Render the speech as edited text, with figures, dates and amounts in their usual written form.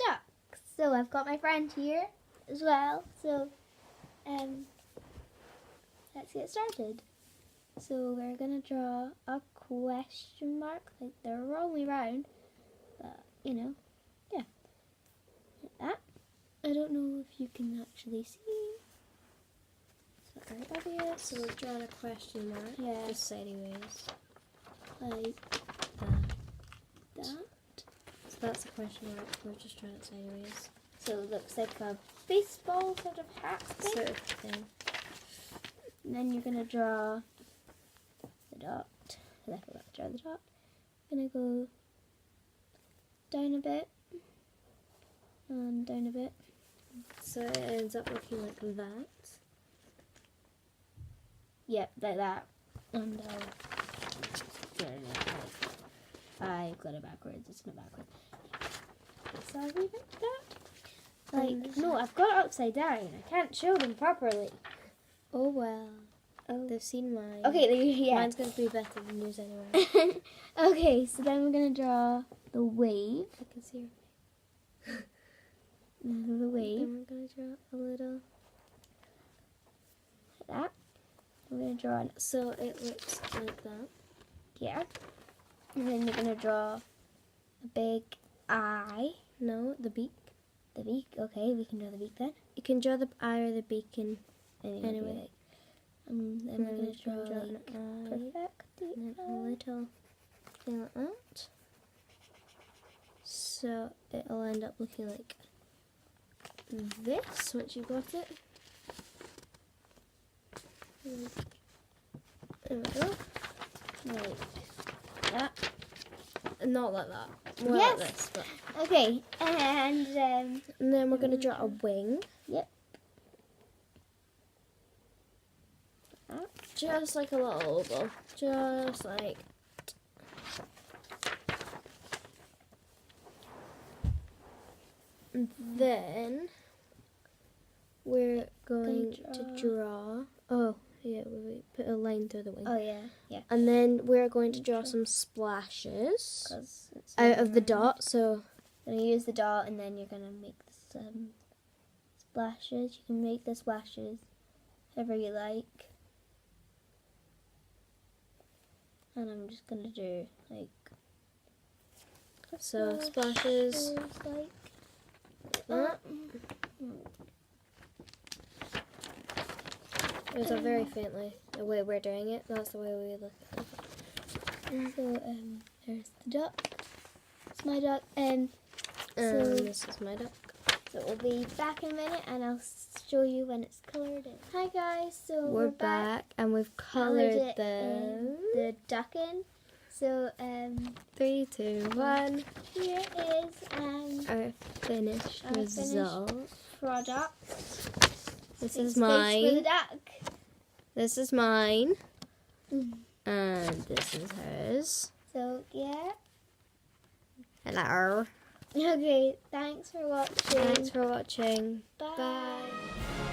duck. So I've got my friend here as well. So let's get started. So we're gonna draw a question mark, like the wrong way round, but you know, yeah, like that. I don't know if you can actually see. It's not very obvious. So we've drawn a question mark, Yeah. just sideways. Like that. So that's a question mark, we've just drawn it sideways. So it looks like a baseball sort of hat thing. Sort of thing. And then you're gonna draw the dot. I forgot to draw the dot. I'm gonna go down a bit and down a bit. So it ends up looking like that. Yep, like that. And I got it backwards. It's not backwards. So I'll leave it like that. Like, no, I've got it upside down. I can't show them properly. Oh well. Oh. They've seen mine. Okay, yeah. Mine's going to be better than yours anyway. Okay, so then we're going to draw the wave. I can see your face. The wave. Then we're going to draw a little. Like that. We're going to draw So it looks like that. yeah. And then you're going to draw a big eye. No, the beak. The beak. Okay, we can draw the beak then. You can draw the eye or the beak in Anyway. Like, Then we're going to draw an like eye. perfect. And then a little thing like that. So it'll end up looking like this once you've got it. There we go. Like that. Not like that. More Yes. like this. But. Okay, and And then we're going to draw a wing. yep. Just like a little oval. Just like. And then we're going to draw. Oh, yeah, we put a line through the wing. Oh yeah, yeah. And then we're going to draw some splashes 'Cause it's out of the around. dot. So You're gonna use the dot, and then you're gonna make some splashes. You can make the splashes however you like. And I'm just gonna do like splashes. like that. There's a very faintly the way we're doing it. That's the way we look at it. So there's the duck. It's my duck, and And this is my duck. so we'll be back in a minute, and I'll show you when it's colored in. Hi guys, so We're back and we've colored them. the duck in. So 3, 2, 1. here is Our finished Our finished result. product. This Big is space for the mine. duck. This is mine. Mm. And this is hers. So yeah. Hello. Okay, thanks for watching. Thanks for watching. Bye. Bye.